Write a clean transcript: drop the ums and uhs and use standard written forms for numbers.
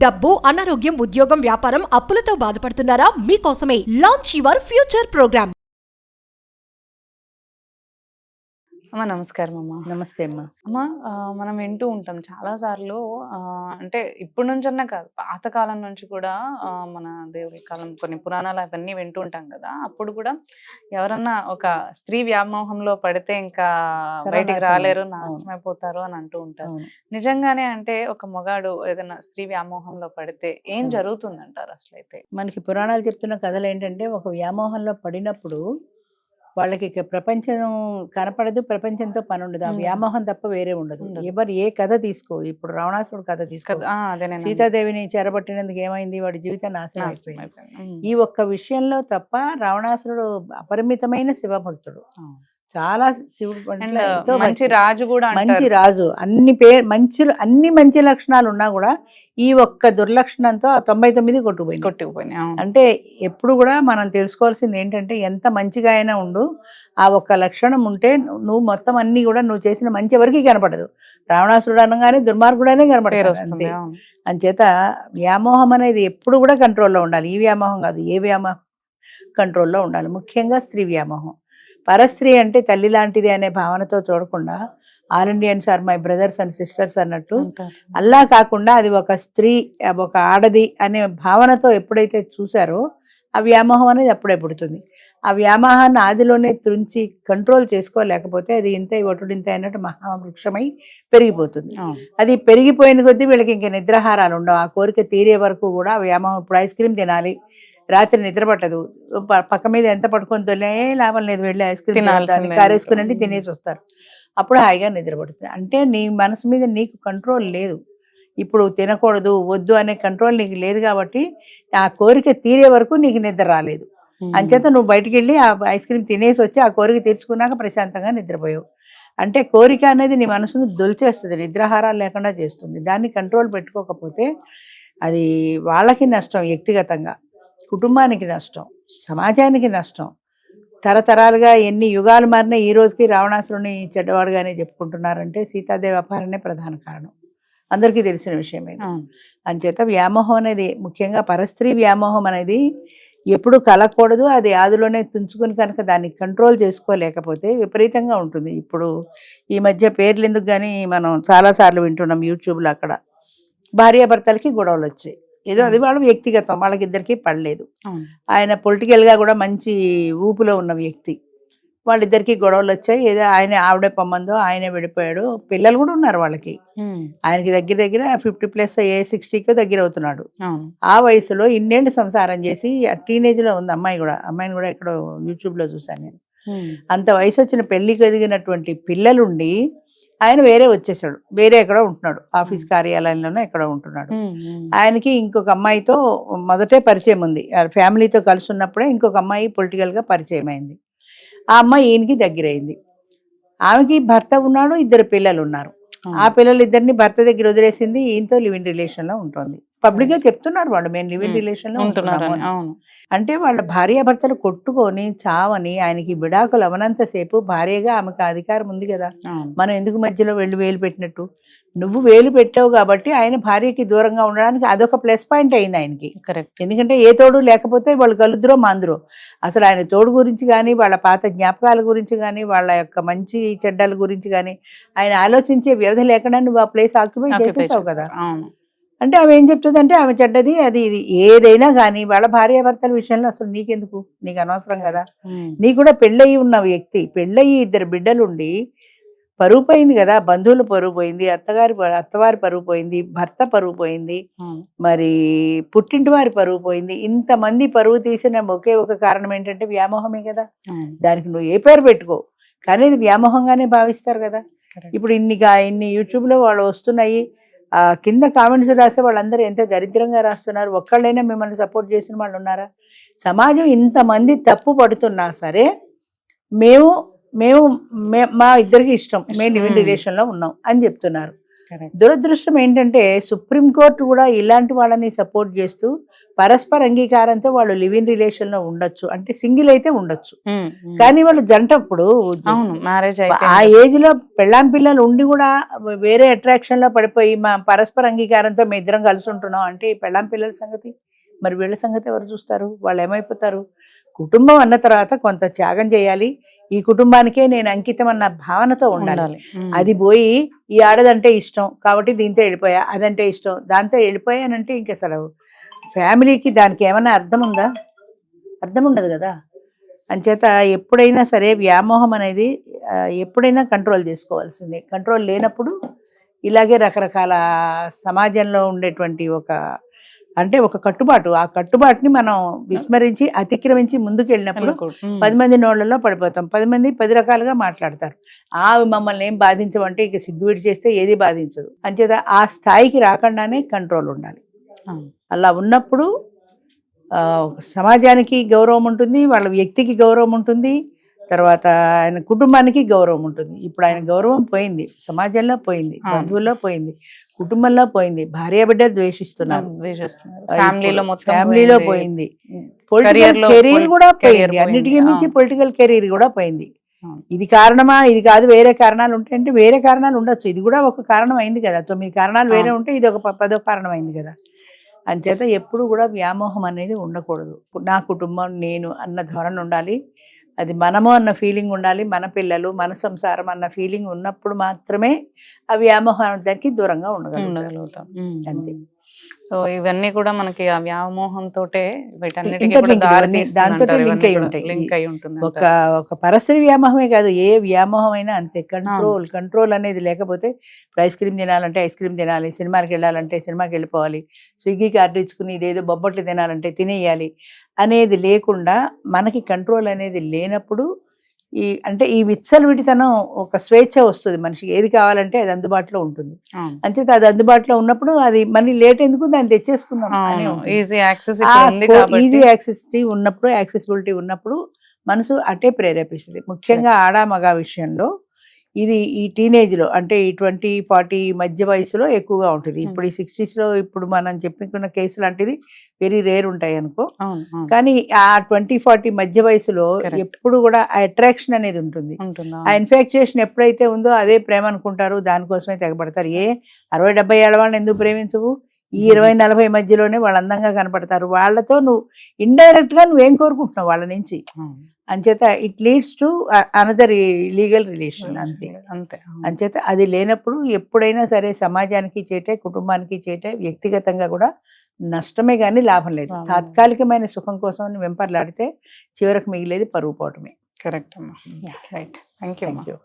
డబ్బు, అనారోగ్యం, ఉద్యోగం, వ్యాపారం, అప్పులతో బాధపడుతున్నారా? మీకోసమే లాంచ్ యువర్ ఫ్యూచర్ ప్రోగ్రామ్. అమ్మ నమస్కారం అమ్మ. నమస్తే అమ్మా. అమ్మ మనం వింటూ ఉంటాం చాలాసార్లు, అంటే ఇప్పటి నుంచన్నా కాదు, పాతకాలం నుంచి కూడా మన దేవుడి కాలం కొన్ని పురాణాలు అవన్నీ వింటూ ఉంటాం కదా. అప్పుడు కూడా ఎవరన్నా ఒక స్త్రీ వ్యామోహంలో పడితే ఇంకా బయటికి రాలేరు, నాశనం అయిపోతారు అని అంటూ ఉంటారు. నిజంగానే అంటే ఒక మగాడు ఏదైనా స్త్రీ వ్యామోహంలో పడితే ఏం జరుగుతుందంటారు అసలు? అయితే మనకి పురాణాలు చెప్తున్న కథలు ఏంటంటే, ఒక వ్యామోహంలో పడినప్పుడు వాళ్ళకి ఇక ప్రపంచం కనపడదు, ప్రపంచంతో పని ఉండదు, ఆ వ్యామోహం తప్ప వేరే ఉండదు. ఎవరు ఏ కథ తీసుకో, ఇప్పుడు రావణాసురుడు కథ తీసుకో, సీతాదేవిని చెరబట్టినందుకు ఏమైంది, వాడి జీవితం నాశనం అయిపోయింది. ఈ ఒక్క విషయంలో తప్ప రావణాసురుడు అపరిమితమైన శివభక్తుడు, చాలా శివుడు మంచి రాజు కూడా, మంచి రాజు, అన్ని మంచి లక్షణాలు ఉన్నా కూడా ఈ ఒక్క దుర్లక్షణంతో 99 కొట్టుకుపోయింది. అంటే ఎప్పుడు కూడా మనం తెలుసుకోవాల్సింది ఏంటంటే, ఎంత మంచిగా అయినా ఉండు, ఆ ఒక్క లక్షణం ఉంటే నువ్వు మొత్తం అన్ని కూడా నువ్వు చేసిన మంచి ఎవరికి కనపడదు. రావణాసురుడు అనగానే దుర్మార్గుడనే కనపడతాడు అంతే. అంచేత వ్యామోహం అనేది ఎప్పుడు కూడా కంట్రోల్లో ఉండాలి. ఈ వ్యామోహం కాదు, ఏ వ్యామోహం కంట్రోల్లో ఉండాలి. ముఖ్యంగా స్త్రీ వ్యామోహం. పరస్త్రీ అంటే తల్లి లాంటిది అనే భావనతో చూడకుండా, all Indians are my brothers and sisters అన్నట్టు, అల్లా కాకుండా అది ఒక స్త్రీ, ఒక ఆడది అనే భావనతో ఎప్పుడైతే చూసారో ఆ వ్యామోహం అనేది అప్పుడే పుడుతుంది. ఆ వ్యామోహాన్ని ఆదిలోనే త్రుంచి కంట్రోల్ చేసుకోలేకపోతే అది ఇంత ఒటుడింత అన్నట్టు మహావృక్షమై పెరిగిపోతుంది. అది పెరిగిపోయిన కొద్దీ వీళ్ళకి ఇంక నిద్రాహారాలు ఉండవు. ఆ కోరిక తీరే వరకు కూడా ఆ వ్యామోహం, ఇప్పుడు ఐస్ క్రీమ్ తినాలి, రాత్రి నిద్ర పట్టదు, పక్క మీద ఎంత పట్టుకొని తొలే లాభం లేదు, వెళ్ళి ఐస్ క్రీమ్ కారేసుకుని తినేసి వస్తారు, అప్పుడు హాయిగా నిద్ర పడుతుంది. అంటే నీ మనసు మీద నీకు కంట్రోల్ లేదు, ఇప్పుడు తినకూడదు వద్దు అనే కంట్రోల్ నీకు లేదు కాబట్టి ఆ కోరిక తీరే వరకు నీకు నిద్ర రాలేదు. అంచేత నువ్వు బయటికి వెళ్ళి ఆ ఐస్ క్రీమ్ తినేసి వచ్చి ఆ కోరిక తీర్చుకున్నాక ప్రశాంతంగా నిద్రపోయావు. అంటే కోరిక అనేది నీ మనసును దొలిచేస్తుంది, నిద్రాహారాలు లేకుండా చేస్తుంది. దాన్ని కంట్రోల్ పెట్టుకోకపోతే అది వాళ్ళకి నష్టం, వ్యక్తిగతంగా కుటుంబానికి నష్టం, సమాజానికి నష్టం. తరతరాలుగా ఎన్ని యుగాలు మారినా ఈ రోజుకి రావణాసురుని చెడ్డవాడుగానే చెప్పుకుంటున్నారంటే సీతాదేవి అపహరణే ప్రధాన కారణం, అందరికీ తెలిసిన విషయం ఇది. అంచేత వ్యామోహం అనేది, ముఖ్యంగా పరస్త్రీ వ్యామోహం అనేది ఎప్పుడు కలగకూడదు. అది ఆదిలోనే తుంచుకుని కనుక దాన్ని కంట్రోల్ చేసుకోలేకపోతే విపరీతంగా ఉంటుంది. ఇప్పుడు ఈ మధ్య పేర్లు ఎందుకు కానీ మనం చాలాసార్లు వింటున్నాం యూట్యూబ్లో, అక్కడ భార్యాభర్తలకి గొడవలు వచ్చాయి. ఏదో అది వాళ్ళ వ్యక్తిగతం, వాళ్ళకిద్దరికీ పడలేదు. ఆయన పొలిటికల్గా కూడా మంచి ఊపులో ఉన్న వ్యక్తి, వాళ్ళిద్దరికి గొడవలు వచ్చాయి. ఏదో ఆవిడే పొమ్మందో ఆయనే విడిపోయాడు. పిల్లలు కూడా ఉన్నారు వాళ్ళకి. ఆయనకి దగ్గర దగ్గర 50+ 60కి దగ్గర అవుతున్నాడు. ఆ వయసులో ఇన్నేళ్ళు సంసారం చేసి టీనేజ్లో ఉంది అమ్మాయి కూడా. అమ్మాయిని కూడా ఎక్కడో యూట్యూబ్లో చూసాను నేను. అంత వయసు వచ్చిన పెళ్లికి ఎదిగినటువంటి పిల్లలుండి ఆయన వేరే వచ్చేసాడు, వేరే ఎక్కడో ఉంటున్నాడు, ఆఫీస్ కార్యాలయంలోనే ఎక్కడో ఉంటున్నాడు. ఆయనకి ఇంకొక అమ్మాయితో మొదటే పరిచయం ఉంది, ఫ్యామిలీతో కలిసి ఉన్నప్పుడే ఇంకొక అమ్మాయి పొలిటికల్గా పరిచయం అయింది. ఆ అమ్మాయి ఈయనకి దగ్గర అయింది. ఆమెకి భర్త ఉన్నాడు, 2 పిల్లలు ఉన్నారు. ఆ పిల్లలు ఇద్దరిని భర్త దగ్గర వదిలేసింది, ఈయనతో లివ్ ఇన్ రిలేషన్లో ఉంటుంది. పబ్లిక్ గా చెప్తున్నారు వాళ్ళు, మేము లివ్ ఇన్ రిలేషన్లో ఉంటున్నాము. అంటే వాళ్ళ భార్యాభర్తలు కొట్టుకొని చావని, ఆయనకి విడాకులు అవనంతసేపు భార్యగా ఆమెకు అధికారం ఉంది కదా, మనం ఎందుకు మధ్యలో వేలు పెట్టినట్టు? నువ్వు వేలు పెట్టావు కాబట్టి ఆయన భార్యకి దూరంగా ఉండడానికి అదొక ప్లస్ పాయింట్ అయింది ఆయనకి. ఎందుకంటే ఏ తోడు లేకపోతే వాళ్ళు కలుద్దురో మాందురో. అసలు ఆయన తోడు గురించి కానీ, వాళ్ళ పాత జ్ఞాపకాల గురించి కానీ, వాళ్ళ యొక్క మంచి చెడ్డల గురించి కానీ ఆయన ఆలోచించే వ్యవధి లేకుండా నువ్వు ఆ ప్లేస్ ఆక్యుపై చేసేసావు కదా. అంటే ఆమె ఏం చెప్తుంది అంటే, ఆమె చెడ్డది అది ఇది ఏదైనా కానీ వాళ్ళ భార్యాభర్తల విషయంలో అసలు నీకెందుకు, నీకు అనవసరం కదా. నీకు కూడా పెళ్ళయి ఉన్న వ్యక్తి, పెళ్ళయి 2 బిడ్డలుండి పరువు పోయింది కదా, బంధువులు పరువు పోయింది, అత్తవారి పరువు పోయింది, భర్త పరువు పోయింది, మరి పుట్టింటి వారి పరువు పోయింది. ఇంతమంది పరువు తీసిన ఒకే ఒక కారణం ఏంటంటే వ్యామోహమే కదా. దానికి నువ్వు ఏ పేరు పెట్టుకో కానీ ఇది వ్యామోహంగానే భావిస్తారు కదా. ఇప్పుడు ఇన్ని యూట్యూబ్లో వాళ్ళు వస్తున్నాయి, కింద కామెంట్స్ రాసే వాళ్ళందరూ ఎంత దరిద్రంగా రాస్తున్నారు. ఒక్కళ్ళైనా మిమ్మల్ని సపోర్ట్ చేసిన వాళ్ళు ఉన్నారా? సమాజం ఇంతమంది తప్పు పడుతున్నా సరే మేము మా ఇద్దరికి ఇష్టం, మేము లివ్ ఇన్ రిలేషన్లో ఉన్నాం అని చెప్తున్నారు. కరెక్ట్. దురదృష్టం ఏంటంటే సుప్రీంకోర్టు కూడా ఇలాంటి వాళ్ళని సపోర్ట్ చేస్తూ పరస్పర అంగీకారంతో వాళ్ళు లివ్ ఇన్ రిలేషన్ లో ఉండొచ్చు, అంటే సింగిల్ అయితే ఉండొచ్చు. కానీ వాళ్ళు జంటప్పుడు అవును, మ్యారేజ్ ఆ ఏజ్ లో పెళ్ళాం పిల్లలు ఉండి కూడా వేరే అట్రాక్షన్ లో పడిపోయి మా పరస్పర అంగీకారంతో మేము ఇద్దరం కలిసి ఉంటున్నాం అంటే ఈ పెళ్ళాం పిల్లల సంగతి, మరి వీళ్ళ సంగతి ఎవరు చూస్తారు? వాళ్ళు ఏమైపోతారు? కుటుంబం అన్న తర్వాత కొంత త్యాగం చేయాలి, ఈ కుటుంబానికే నేను అంకితం అన్న భావనతో ఉండాలి. అది పోయి ఈ ఆడదంటే ఇష్టం కాబట్టి దీంతో వెళ్ళిపోయా, అదంటే ఇష్టం దాంతో వెళ్ళిపోయానంటే ఇంక అసలు ఫ్యామిలీకి దానికి ఏమైనా అర్థం ఉందా? అర్థం ఉండదు కదా. అంచేత ఎప్పుడైనా సరే వ్యామోహం అనేది ఎప్పుడైనా కంట్రోల్ చేసుకోవాల్సిందే. కంట్రోల్ లేనప్పుడు ఇలాగే రకరకాల సమాజంలో ఉండేటువంటి ఒక కట్టుబాటు, ఆ కట్టుబాటుని మనం విస్మరించి అతిక్రమించి ముందుకు వెళ్ళినప్పుడు 10 మంది నోళ్లలో పడిపోతాం. 10 మంది 10 రకాలుగా మాట్లాడతారు. మమ్మల్ని ఏం బాధించమంటే ఇక సిగ్గువిడి చేస్తే ఏది బాధించదు. అంచేత ఆ స్థాయికి రాకుండానే కంట్రోల్ ఉండాలి. అలా ఉన్నప్పుడు సమాజానికి గౌరవం ఉంటుంది, వాళ్ళ వ్యక్తికి గౌరవం ఉంటుంది, తర్వాత ఆయన కుటుంబానికి గౌరవం ఉంటుంది. ఇప్పుడు ఆయన గౌరవం పోయింది, సమాజంలో పోయింది, బంధువుల్లో పోయింది, కుటుంబంలో పోయింది, భార్య బిడ్డ ద్వేషిస్తున్నారు, ఫ్యామిలీలో పోయింది, పొలిటికల్ కెరీర్ కూడా పోయింది, అన్నిటికీ మించి పొలిటికల్ కెరీర్ కూడా పోయింది. ఇది కారణమా, ఇది కాదు, వేరే కారణాలు ఉంటాయంటే వేరే కారణాలు ఉండొచ్చు. ఇది కూడా ఒక కారణం అయింది కదా. 9 కారణాలు వేరే ఉంటే ఇది ఒక 10వ కారణం అయింది కదా. అంచేత ఎప్పుడు కూడా వ్యామోహం అనేది ఉండకూడదు. నా కుటుంబం నేను అన్న ధోరణి ఉండాలి, అది మనము అన్న ఫీలింగ్ ఉండాలి, మన పిల్లలు మన సంసారం అన్న ఫీలింగ్ ఉన్నప్పుడు మాత్రమే ఆ వ్యామోహానికి దూరంగా ఉండగలుగుతాం. అంతే. సో ఇవన్నీ కూడా మనకి ఆ వ్యామోహంతో లింక్ అయి ఉంటుంది. ఒక పరస్త్రీ వ్యామోహమే కాదు, ఏ వ్యామోహం అయినా అంతే. కంట్రోల్ అనేది లేకపోతే ఇప్పుడు ఐస్ క్రీమ్ తినాలంటే ఐస్ క్రీమ్ తినాలి, సినిమాకి వెళ్ళాలంటే సినిమాకి వెళ్ళిపోవాలి, స్విగ్గీకి ఆర్డర్ ఇచ్చుకుని ఇదేదో బొబ్బట్లు తినాలంటే తినేయాలి అనేది లేకుండా మనకి కంట్రోల్ అనేది లేనప్పుడు ఈ విచ్చలవిడితనం ఒక స్వేచ్ఛ వస్తుంది మనిషికి. ఏది కావాలంటే అది అందుబాటులో ఉంటుంది. అంచేత అది అందుబాటులో ఉన్నప్పుడు అది మళ్ళీ లేట్ ఎందుకు దాన్ని తెచ్చేసుకుందాం అని ఈజీ యాక్సెసిబిలిటీ ఉన్నప్పుడు మనసు అటే ప్రేరేపిస్తుంది. ముఖ్యంగా ఆడ మగ విషయంలో ఇది ఈ టీనేజ్లో అంటే ఈ 20-40 మధ్య వయసులో ఎక్కువగా ఉంటుంది. ఇప్పుడు ఈ 60sలో ఇప్పుడు మనం చెప్పుకున్న కేసు లాంటిది వెరీ రేర్ ఉంటాయి అనుకో. కానీ ఆ 20-40 మధ్య వయసులో ఎప్పుడు కూడా ఆ అట్రాక్షన్ అనేది ఉంటుంది. ఆ ఇన్ఫాక్చుయేషన్ ఎప్పుడైతే ఉందో అదే ప్రేమ అనుకుంటారు, దానికోసమే తెగబడతారు. 60-70 ఏళ్ళ వాళ్ళని ఎందుకు ప్రేమించవు? ఈ 20-40 మధ్యలోనే వాళ్ళు అందంగా కనపడతారు. వాళ్ళతో నువ్వు ఇండైరెక్ట్ గా నువ్వేం కోరుకుంటున్నావు వాళ్ళ నుంచి. అంచేత it leads to another legal relation. అంతే. అంచేత అది లేనప్పుడు ఎప్పుడైనా సరే సమాజానికి చేటే, కుటుంబానికి చేటే, వ్యక్తిగతంగా కూడా నష్టమే కానీ లాభం లేదు. తాత్కాలికమైన సుఖం కోసం వెంపర్లాడితే చివరకు మిగిలేది పరువు పోవటమే. కరెక్ట్ అమ్మా. రైట్. Thank you.